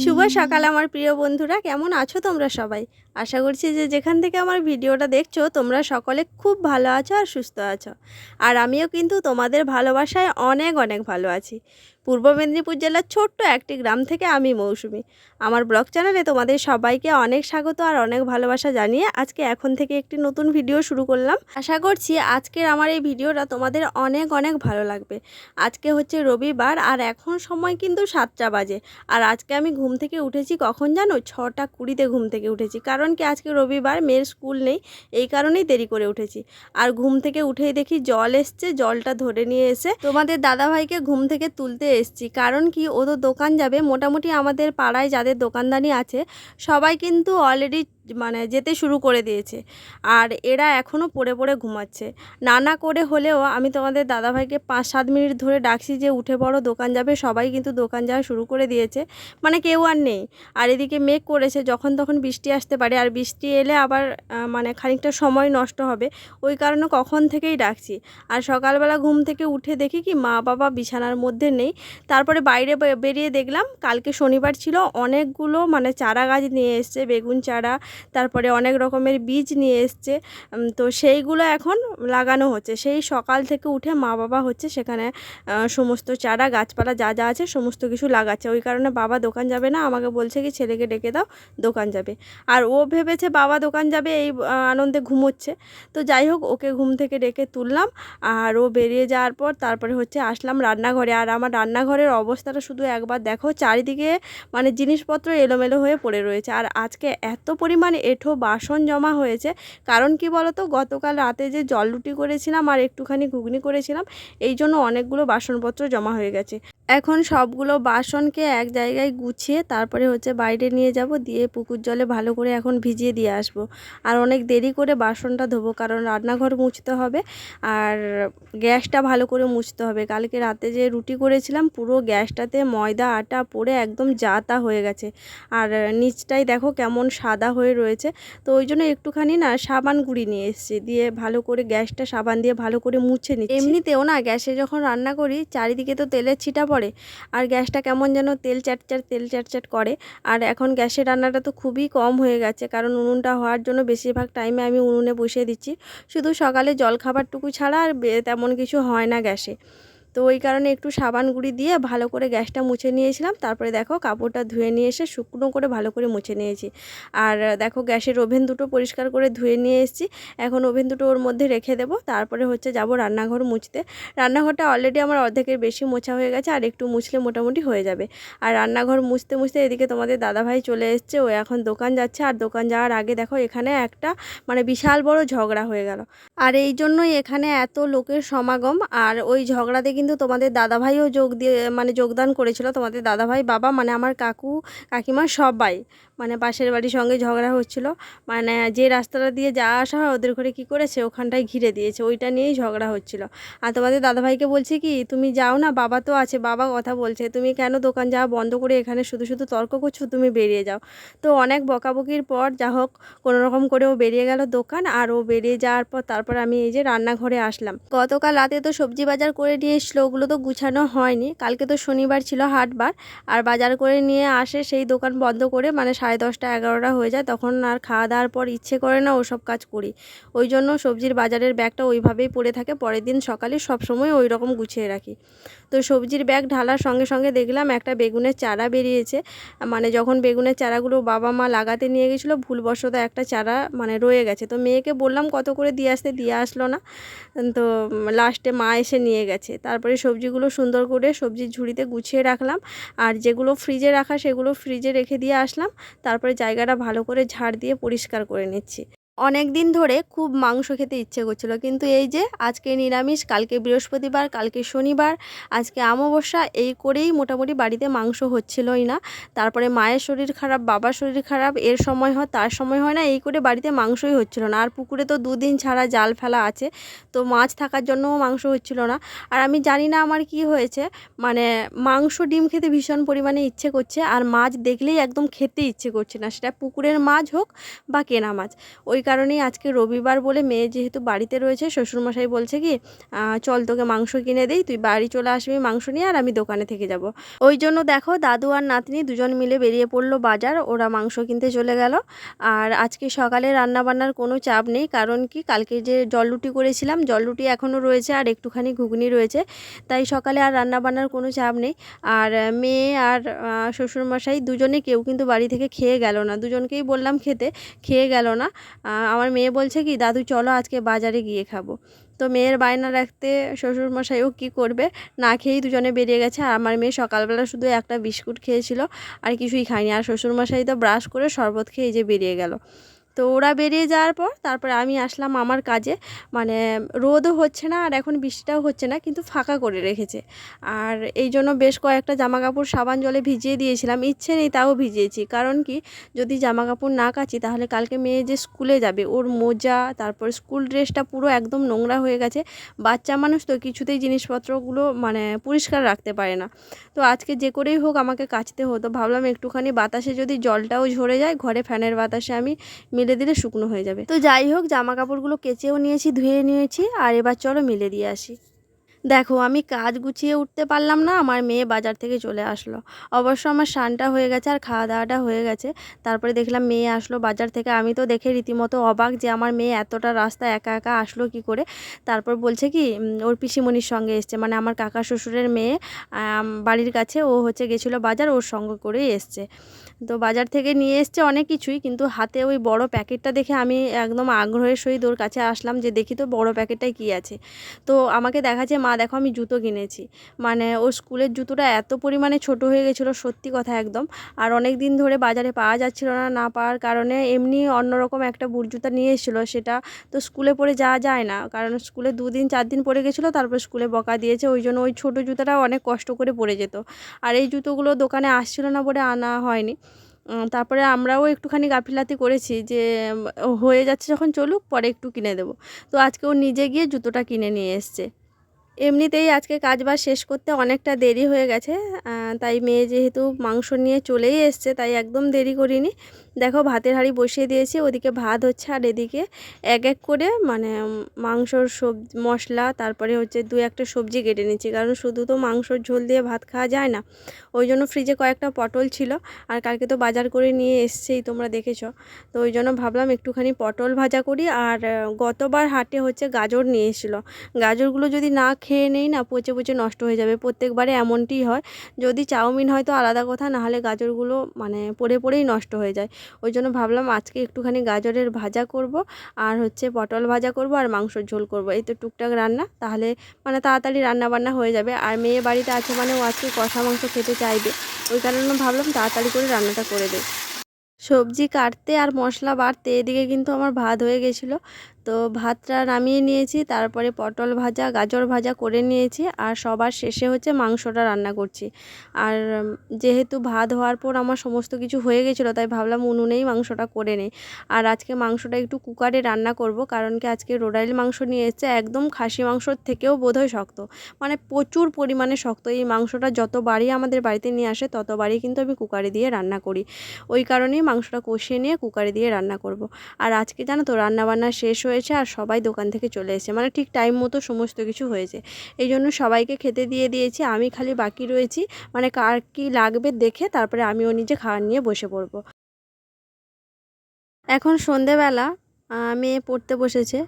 শুভ সকাল আমার প্রিয় বন্ধুরা, কেমন আছো তোমরা সবাই? আশা করছি যে যেখান থেকে আমার ভিডিওটা দেখছো তোমরা সকলে খুব ভালো আছো আর সুস্থ আছো। আর আমিও কিন্তু তোমাদের ভালোবাসায় অনেক অনেক ভালো আছি। পূর্ব মেদিনীপুর জেলার ছোট্ট একটি গ্রাম থেকে আমি মৌসুমি। আমার ব্লগ চ্যানেলে তোমাদের সবাইকে অনেক স্বাগত আর অনেক ভালোবাসা জানিয়ে আজকে এখন থেকে একটি নতুন ভিডিও শুরু করলাম। আশা করছি আজকের আমার এই ভিডিওটা তোমাদের অনেক অনেক ভালো লাগবে। আজকে হচ্ছে রবিবার আর এখন সময় কিন্তু 7টা বাজে। আর আজকে আমি ঘুম থেকে উঠেছি কখন জানো? 6টা 20-তে ঘুম থেকে উঠেছি, কারণ কি আজকে রবিবার, মেয়ের স্কুল নেই, এই কারণেই দেরি করে উঠেছি। আর ঘুম থেকে উঠেই দেখি জল এসছে, জলটা ধরে নিয়ে এসে তোমাদের দাদাভাইকে ঘুম থেকে তুলতে এসছি। কারণ কি ও তো দোকান যাবে। মোটামুটি আমাদের পাড়ায় যাদের দোকানদানি আছে সবাই কিন্তু অলরেডি যেতে শুরু করে দিয়েছে, আর এরা এখনও পড়ে পড়ে ঘুমাচ্ছে। না করে হলেও আমি তোমাদের দাদাভাইকে 5-7 মিনিট ধরে ডাকছি যে উঠে পড়ো, দোকান যাবে। সবাই কিন্তু দোকান যাওয়া শুরু করে দিয়েছে, কেউ আর নেই। আর এদিকে মেঘ করেছে, যখন তখন বৃষ্টি আসতে পারে, আর বৃষ্টি এলে আবার খানিকটা সময় নষ্ট হবে। ওই কারণে কখন থেকেই ডাকছি। আর সকালবেলা ঘুম থেকে উঠে দেখি কি মা বাবা বিছানার মধ্যে নেই। তারপরে বাইরে বেরিয়ে দেখলাম কালকে শনিবার ছিল, অনেকগুলো চারা গাছ নিয়ে এসছে, বেগুন চারা, তারপরে অনেক রকমের বীজ নিয়ে এসছে। তো সেইগুলো এখন লাগানো হচ্ছে। সেই সকাল থেকে উঠে মা বাবা হচ্ছে সেখানে সমস্ত চারা গাছপালা যা যা আছে সমস্ত কিছু লাগাচ্ছে। ওই কারণে বাবা দোকান যাবে না, আমাকে বলছে কি ছেলেকে ডেকে দাও, দোকান যাবে। আর ও ভেবেছে বাবা দোকান যাবে, এই আনন্দে ঘুমোচ্ছে। তো যাই হোক, ওকে ঘুম থেকে ডেকে তুললাম। আর ও বেরিয়ে যাওয়ার পর তারপরে হচ্ছে আসলাম রান্নাঘরে। আর আমার রান্নাঘরের অবস্থাটা শুধু একবার দেখো, চারিদিকে জিনিসপত্র এলোমেলো হয়ে পড়ে রয়েছে। আর আজকে এত পরিমাণে এঁঠো বাসন জমা হয়েছে। কারণ কি বলতো, গতকাল রাতে যে জল রুটি করেছিলাম আর একটুখানি ঘুগনি করেছিলাম, এই জন্য অনেকগুলো বাসনপত্র জমা হয়ে গেছে। এখন সবগুলো বাসনকে এক জায়গায় গুছিয়ে তারপরে হচ্ছে বাইরে নিয়ে যাব, দিয়ে পুকুর জলে ভালো করে এখন ভিজিয়ে দিয়ে আসব। আর অনেক দেরি করে বাসনটা ধোবো, কারণ রান্নাঘর মুছতে হবে আর গ্যাসটা ভালো করে মুছতে হবে। কালকে রাতে যে রুটি করেছিলাম পুরো গ্যাসটাতে ময়দা আটা পড়ে একদম যাতা হয়ে গেছে। আর নিচটাই দেখো কেমন সাদা হয়ে রয়েছে। তো ওই জন্য একটুখানি সাবান গুঁড়ি নিয়ে এসেছি, দিয়ে ভালো করে গ্যাসটা সাবান দিয়ে ভালো করে মুছে নিচ্ছি। এমনিতেও গ্যাসে যখন রান্না করি চারিদিকে তো তেলের ছিটা পড়ে, আর গ্যাসটা কেমন যেন তেল চ্যাট করে। আর এখন গ্যাসের রান্নাটা তো খুবই কম হয়ে গেছে, কারণ উনুনটা হওয়ার জন্য বেশিরভাগ টাইমে আমি উনুনে বসিয়ে দিচ্ছি। শুধু সকালে জলখাবারটুকু ছাড়া আর তেমন কিছু হয় না গ্যাসে। তো ওই কারণে একটু সাবান গুঁড়ি দিয়ে ভালো করে গ্যাসটা মুছে নিয়েছিলাম। তারপরে দেখো কাপড়টা ধুয়ে নিয়ে এসে শুকনো করে ভালো করে মুছে নিয়েছি। আর দেখো গ্যাসের ওভেন দুটো পরিষ্কার করে ধুয়ে নিয়ে এসেছি। এখন ওভেন দুটো ওর মধ্যে রেখে দেবো, তারপরে হচ্ছে যাব রান্নাঘর মুছতে। রান্নাঘরটা অলরেডি আমার অর্ধেকের বেশি মোছা হয়ে গেছে, আর একটু মুছলে মোটামুটি হয়ে যাবে। আর রান্নাঘর মুছতে মুছতে এদিকে তোমাদের দাদাভাই চলে এসছে, ও এখন দোকান যাচ্ছে। আর দোকান যাওয়ার আগে দেখো এখানে একটা বিশাল বড় ঝগড়া হয়ে গেল। আর এই জন্যই এখানে এত লোকের সমাগম। আর ওই ঝগড়াতে কিন্তু তোমাদের দাদাভাইও যোগদান করেছিল। তোমাদের দাদাভাই, বাবা, আমার কাকু কাকিমা সবাই, পাশের বাড়ির সঙ্গে ঝগড়া হচ্ছিল। যে রাস্তাটা দিয়ে যাওয়া আসা হয় ওদের ঘরে কী করেছে, ওখানটায় ঘিরে দিয়েছে, ওইটা নিয়েই ঝগড়া হচ্ছিল। আর তোমাদের দাদাভাইকে বলছি কি, তুমি যাও না, বাবা তো আছে, বাবা কথা বলছে, তুমি কেন দোকান যাওয়া বন্ধ করে এখানে শুধু শুধু তর্ক করছো, তুমি বেরিয়ে যাও। তো অনেক বকাবকির পর যা হোক কোনো রকম করে ও বেরিয়ে গেল দোকান। আর ও বেরিয়ে যাওয়ার পর তারপর আমি এই যে রান্নাঘরে আসলাম। গতকাল রাতে তো সবজি বাজার করে নিয়ে এসলো, ওগুলো তো গুছানো হয়নি। কালকে তো শনিবার ছিল, হাটবার। আর বাজার করে নিয়ে আসে, সেই দোকান বন্ধ করে 10:30-11টা হয়ে যায়। তখন আর খাওয়া দাওয়ার পর ইচ্ছে করে না ওসব কাজ করি। ওই জন্য সবজির বাজারের ব্যাগটা ওইভাবেই পড়ে থাকে, পরের দিন সকালে সবসময় ওই রকম গুছিয়ে রাখি। তো সবজির ব্যাগ ঢালার সঙ্গে সঙ্গে দেখলাম একটা বেগুনের চারা বেরিয়েছে। যখন বেগুনের চারাগুলো বাবা মা লাগাতে নিয়ে গেছিলো, ভুলবশত একটা চারা রয়ে গেছে। তো মেয়েকে বললাম কত করে দিয়ে আসতে, দিয়ে আসলো না। তো লাস্টে মা এসে নিয়ে গেছে। তারপরে সবজিগুলো সুন্দর করে সবজির ঝুড়িতে গুছিয়ে রাখলাম। আর যেগুলো ফ্রিজে রাখা সেগুলো ফ্রিজে রেখে দিয়ে আসলাম। তারপরে জায়গাটা ভালো করে ঝাড় দিয়ে পরিষ্কার করে নিচ্ছি। অনেক দিন ধরে খুব মাংস খেতে ইচ্ছে করছিল, কিন্তু এই যে আজকে নিরামিষ, কালকে বৃহস্পতিবার, কালকে শনিবার, আজকে অমাবস্যা, এই করেই মোটামুটি বাড়িতে মাংস হচ্ছিলই না। তারপরে মায়ের শরীর খারাপ, বাবার শরীর খারাপ, এর সময় হয় তার সময় হয় না, এই করে বাড়িতে মাংসই হচ্ছিল না। আর পুকুরে তো 2 দিন ছাড়া জাল ফেলা আছে, তো মাছ থাকার জন্যও মাংস হচ্ছিল না। আর আমি জানি না আমার কি হয়েছে, মাংস ডিম খেতে ভীষণ পরিমাণে ইচ্ছে করছে, আর মাছ দেখলেই একদম খেতে ইচ্ছে করছে না, সেটা পুকুরের মাছ হোক বা কেনা মাছ। ওই কারণেই আজকে রবিবার বলে মেয়ে যেহেতু বাড়িতে রয়েছে, শ্বশুরমশাই বলছে কি চল তোকে মাংস কিনে দেই, তুই বাড়ি চলে আসবি মাংস নিয়ে, আর আমি দোকানে থেকে যাব। ওই জন্য দেখো দাদু আর নাতনি দুজন মিলে বেরিয়ে পড়লো বাজার, ওরা মাংস কিনতে চলে গেল। আর আজকে সকালে রান্নাবান্নার কোনো চাপ নেই, কারণ কি কালকে যে জলরুটি করেছিলাম, জলরুটি এখনও রয়েছে আর একটুখানি ঘুগনি রয়েছে, তাই সকালে আর রান্নাবান্নার কোনো চাপ নেই। আর মেয়ে আর শ্বশুরমশাই দুজনে কেউ কিন্তু বাড়ি থেকে খেয়ে গেল না, দুজনকেই বললাম খেতে, খেয়ে গেল না। আমার মেয়ে বলছে কি দাদু চলো আজকে বাজারে গিয়ে খাবো। তো মেয়ের বায়না রাখতে শ্বশুরমশাইও কী করবে, না খেয়েই দুজনে বেরিয়ে গেছে। আর আমার মেয়ে সকালবেলা শুধু একটা বিস্কুট খেয়েছিল, আর কিছুই খায়নি। আর শ্বশুরমশাই তো ব্রাশ করে শরবত খেয়ে যে বেরিয়ে গেল। তো ওরা বেরিয়ে যাওয়ার পর তারপরে আমি আসলাম আমার কাজে। মানে রোদও হচ্ছে না আর এখন বৃষ্টিটাও হচ্ছে না, কিন্তু ফাঁকা করে রেখেছে। আর এই জন্য বেশ কয়েকটা জামাকাপড় সাবান জলে ভিজিয়ে দিয়েছিলাম, ইচ্ছে নেই তাও ভিজিয়েছি। কারণ কি যদি জামাকাপড় না কাচি তাহলে কালকে মেয়ে যে স্কুলে যাবে, ওর মোজা তারপর স্কুল ড্রেসটা পুরো একদম নোংরা হয়ে গেছে। বাচ্চা মানুষ তো কিছুতেই জিনিসপত্রগুলো মানে পরিষ্কার রাখতে পারে না। তো আজকে যে করেই হোক আমাকে কাচতে হতো। ভাবলাম একটুখানি বাতাসে যদি জলটাও ঝরে যায়, ঘরে ফ্যানের বাতাসে আমি মেলে দিলে শুকনো হয়ে যাবে। তো যাই হোক জামা কাপড়গুলো কেচেও নিয়েছি, ধুয়ে নিয়েছি, আর এবার চলো মেলে দিয়ে আসি। দেখো আমি কাজ গুছিয়ে উঠতে পারলাম না, আমার মেয়ে বাজার থেকে চলে আসলো। অবশ্য আমার স্নানটা হয়ে গেছে আর খাওয়া দাওয়াটা হয়ে গেছে। তারপরে দেখলাম মেয়ে আসলো বাজার থেকে, আমি তো দেখে রীতিমতো অবাক যে আমার মেয়ে এতটা রাস্তা একা একা আসলো কি করে। তারপর বলছে কি ওর পিসিমণির সঙ্গে এসছে, মানে আমার কাকা শ্বশুরের মেয়ে বাড়ির কাছে, ও হচ্ছে গেছিলো বাজার, ওর সঙ্গে করেই এসছে। তো বাজার থেকে নিয়ে এসছে অনেক কিছুই, কিন্তু হাতে ওই বড় প্যাকেটটা দেখে আমি একদম আগ্রহের সহিত ওর কাছে আসলাম যে দেখি তো বড় প্যাকেটটায় কী আছে। তো আমাকে দেখাচ্ছে মা দেখো আমি জুতো কিনেছি। মানে ওর স্কুলের জুতোটা এত পরিমাণে ছোট হয়ে গেছিলো, সত্যি কথা একদম। আর অনেক দিন ধরে বাজারে পাওয়া যাচ্ছিলো না, না পাওয়ার কারণে এমনি অন্যরকম একটা বুট জুতা নিয়ে এসেছিলো। সেটা তো স্কুলে পরে যাওয়া যায় না, কারণ স্কুলে 2 দিন 4 দিন পরে গেছিলো, তারপর স্কুলে বকা দিয়েছে। ওই জন্য ওই ছোটো জুতাটাও অনেক কষ্ট করে পরে যেত। আর এই জুতোগুলো দোকানে আসছিলো না বলে আনা হয়নি। তারপরে আমরাও একটুখানি গাফিলাতি করেছি যে হয়ে যাচ্ছে যখন চলুক, পরে একটু কিনে দেবো। তো আজকে ও নিজে গিয়ে জুতোটা কিনে নিয়ে এসছে। এমনিতেই আজকে কাজবাজ শেষ করতে অনেকটা দেরি হয়ে গেছে, তাই মেয়ে যেহেতু মাংস নিয়ে চলেই এসছে তাই একদম দেরি করিনি। দেখো ভাতের হাঁড়ি বসিয়ে দিয়েছি, ওদিকে ভাত হচ্ছে আর এদিকে এক এক করে মানে মাংসর মশলা, তারপরে হচ্ছে 2-1টা সবজি কেটে নিচ্ছি, কারণ শুধু তো মাংসর ঝোল দিয়ে ভাত খাওয়া যায় না। ওই জন্য ফ্রিজে কয়েকটা পটল ছিল, আর কালকে তো বাজার করে নিয়ে এসছেই তোমরা দেখেছো। তো ওই জন্য ভাবলাম একটুখানি পটল ভাজা করি। আর গতবার হাটে হচ্ছে গাজর নিয়ে এসেছিলো, গাজরগুলো যদি না খেয়ে নেই না পচে পচে নষ্ট হয়ে যাবে, প্রত্যেকবারে এমনটিই হয়। যদি চাউমিন হয় তো আলাদা কথা, না হলে গাজরগুলো মানে পড়ে পড়েই নষ্ট হয়ে যায়। ওই জন্য ভাবলাম আজকে একটুখানি গাজরের ভাজা করব, আর হচ্ছে পটল ভাজা করব, আর মাংসর ঝোল করব। এই তো টুকটাক রান্না, তাহলে মানে তাড়াতাড়ি রান্না বান্না হয়ে যাবে। আর মেয়ে বাড়িতে আছে মানে ও আজকে কষা মাংস খেতে চাইবে, ওই কারণে ভাবলাম তাড়াতাড়ি করে রান্নাটা করে দেই। সবজি কাটতে আর মশলা বাটতে এদিকে কিন্তু আমার ভাত হয়ে গেছিলো। তো ভাতটা নামিয়ে নিয়েছি, তারপরে পটল ভাজা গাজর ভাজা করে নিয়েছি, আর সবার শেষে হচ্ছে মাংসটা রান্না করছি। আর যেহেতু ভাত হওয়ার পর আমার সমস্ত কিছু হয়ে গেছিলো, তাই ভাবলাম উনুনেই মাংসটা করে নেই। আর আজকে মাংসটা একটু কুকারে রান্না করব, কারণ কি আজকে রোডাইল মাংস নিয়ে এসেছে, একদম খাসি মাংসর থেকেও বোধহয় শক্ত, মানে প্রচুর পরিমাণে শক্ত। এই মাংসটা যতবারই আমাদের বাড়িতে নিয়ে আসে ততবারই কিন্তু আমি কুকারে দিয়ে রান্না করি। ওই কারণেই মাংসটা কষিয়ে নিয়ে কুকারে দিয়ে রান্না করব। আর আজকে জানো তো রান্নাবান্না শেষ হয়েছে আর সবাই দোকান থেকে চলে এসেছে, মানে ঠিক টাইম মতো সমস্ত কিছু হয়েছে। এই জন্য সবাইকে খেতে দিয়ে দিয়েছি, আমি খালি বাকি রয়েছি, মানে কার কী লাগবে দেখে তারপরে আমিও নিজে খাওয়ার নিয়ে বসে পড়বো। এখন সন্ধেবেলা মেয়ে পড়তে বসেছে,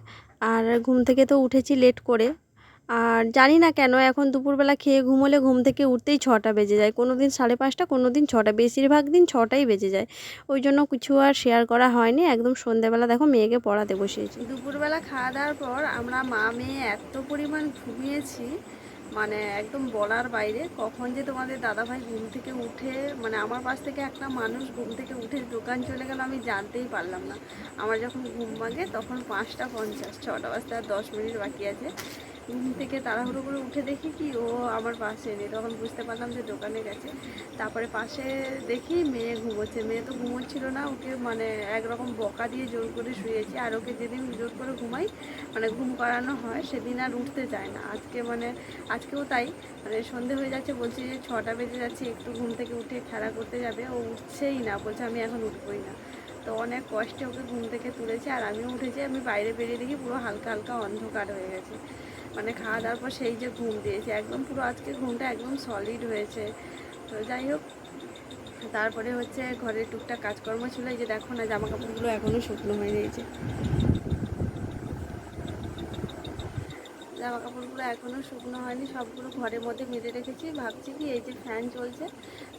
আর ঘুম থেকে তো উঠেছি লেট করে। আর জানি না কেন এখন দুপুরবেলা খেয়ে ঘুমোলে ঘুম থেকে উঠতেই 6টা বেজে যায়, কোনো দিন 5:30, কোনো দিন 6টা, বেশিরভাগ দিন 6টাই বেজে যায়। ওই জন্য কিছু আর শেয়ার করা হয়নি, একদম সন্ধেবেলা দেখো মেয়েকে পড়াতে বসিয়েছি। দুপুরবেলা খাওয়া দাওয়ার পর আমরা মা মেয়ে এত পরিমাণ ঘুমিয়েছি, মানে একদম বলার বাইরে। কখন যে তোমাদের দাদাভাই ঘুম থেকে উঠে, মানে আমার পাশ থেকে একটা মানুষ ঘুম থেকে উঠে দোকান চলে গেল আমি জানতেই পারলাম না। আমার যখন ঘুম ভাঙে তখন 5টা 50, 6টা বাজতে আর 10 মিনিট বাকি আছে। ঘুম থেকে তাড়াহুড়ো করে উঠে দেখি কি ও আমার পাশে নেই, তখন বুঝতে পারলাম যে দোকানে গেছে। তারপরে পাশে দেখি মেয়ে ঘুমোচ্ছে, মেয়ে তো ঘুমোচ্ছিল না, ওকে মানে একরকম বকা দিয়ে জোর করে শুয়েছি। আর ওকে যেদিন জোর করে ঘুমাই, মানে ঘুম করানো হয়, সেদিন আর উঠতে চায় না। আজকেও তাই, মানে সন্ধে হয়ে যাচ্ছে, বলছি যে 6টা বেজে যাচ্ছে, একটু ঘুম থেকে উঠে খেলা করতে যাবে, ও উঠছেই না, বলছে আমি এখন উঠবই না। তো অনেক কষ্টে ওকে ঘুম থেকে তুলেছে আর আমিও উঠেছি। আমি বাইরে বেরিয়ে দেখি পুরো হালকা হালকা অন্ধকার হয়ে গেছে, মানে খাওয়া দাওয়ার পর সেই যে ঘুম দিয়েছে একদম পুরো, আজকে ঘুমটা একদম সলিড হয়েছে। তো যাই হোক, তারপরে হচ্ছে ঘরের টুকটাক কাজকর্ম ছিল। এই যে দেখো না, জামা কাপড়গুলো এখনও শুকনো হয়ে রয়েছে, জামা কাপড়গুলো এখনও শুকনো হয়নি, সবগুলো ঘরের মধ্যে মেলে রেখেছি। ভাবছি কি এই যে ফ্যান চলছে,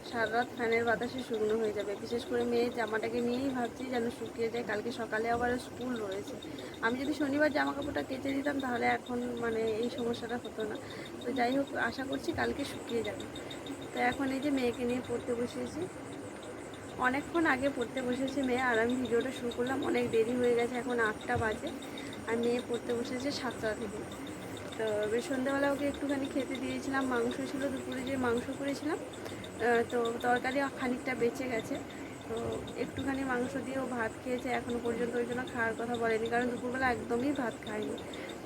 সারা রাত ফ্যানের বাতাসে শুকনো হয়ে যাবে। বিশেষ করে মেয়ের জামাটাকে নিয়েই ভাবছি যেন শুকিয়ে যায়, কালকে সকালে আবার স্কুল রয়েছে। আমি যদি শনিবার জামা কাপড়টা কেচে দিতাম তাহলে এখন মানে এই সমস্যাটা হতো না। তো যাই হোক, আশা করছি কালকে শুকিয়ে যাবে। তো এখন এই যে মেয়েকে নিয়ে পড়তে বসিয়েছি, অনেকক্ষণ আগে পড়তে বসেছে মেয়ে, আর আমি ভিডিওটা শুরু করলাম অনেক দেরি হয়ে গেছে, এখন 8টা বাজে, আর মেয়ে পড়তে বসেছে 7টা থেকে। তো বেশ সন্ধ্যাবেলা ওকে একটুখানি খেতে দিয়েছিলাম, মাংস ছিল দুপুরে যে মাংস করেছিলাম, তো তরকারি খানিকটা বেঁচে গেছে, তো একটুখানি মাংস দিয়েও ভাত খেয়েছে। এখনও পর্যন্ত ওই জন্য খাওয়ার কথা বলেনি, কারণ দুপুরবেলা একদমই ভাত খায়নি।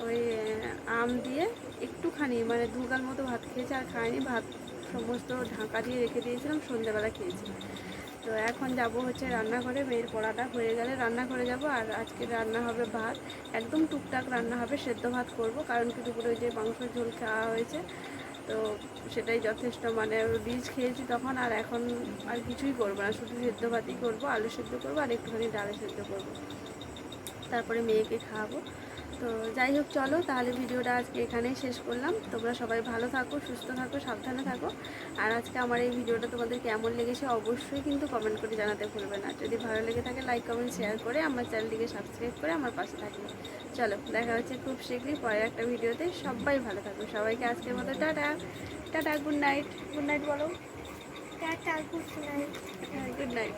ওই আম দিয়ে একটুখানি মানে 2 গাল মতো ভাত খেয়েছে, আর খায়নি। ভাত সমস্ত ঢাকা দিয়ে রেখে দিয়েছিলাম, সন্ধ্যাবেলা খেয়েছি। তো এখন যাব হচ্ছে রান্নাঘরে, মেয়ের পড়াটা হয়ে গেলে রান্নাঘরে যাব। আর আজকে রান্না হবে ভাত, একদম টুকটাক রান্না হবে, সেদ্ধ ভাত করব, কারণ কি দুপুরে ওই যে মাংসের ঝোল খাওয়া হয়েছে, তো সেটাই যথেষ্ট, মানে রিচ খেয়েছি তখন। আর এখন আর কিছুই করবো না, শুধু সেদ্ধ ভাতই করবো, আলু সেদ্ধ করবো আর একটুখানি ডালে সেদ্ধ করবো, তারপরে মেয়েকে খাওয়াবো। তো যাই হোক, চলো তাহলে ভিডিওটা আজকে এখানেই শেষ করলাম। তোমরা সবাই ভালো থাকো, সুস্থ থাকো, সাবধানে থাকো। আর আজকে আমার এই ভিডিওটা তোমাদের কেমন লেগেছে অবশ্যই কিন্তু কমেন্ট করে জানাতে ভুলবে না। যদি ভালো লেগে থাকে লাইক কমেন্ট শেয়ার করে আমার চ্যানেলটিকে সাবস্ক্রাইব করে আমার পাশে থাকবে। চলো, দেখা হচ্ছে খুব শীঘ্রই পরের একটা ভিডিওতে। সবাই ভালো থাকো, সবাইকে আজকের মতো টাটা। টাটা, গুড নাইট। গুড নাইট বলো। টাটা, গুড নাইট। হ্যাঁ, গুড নাইট।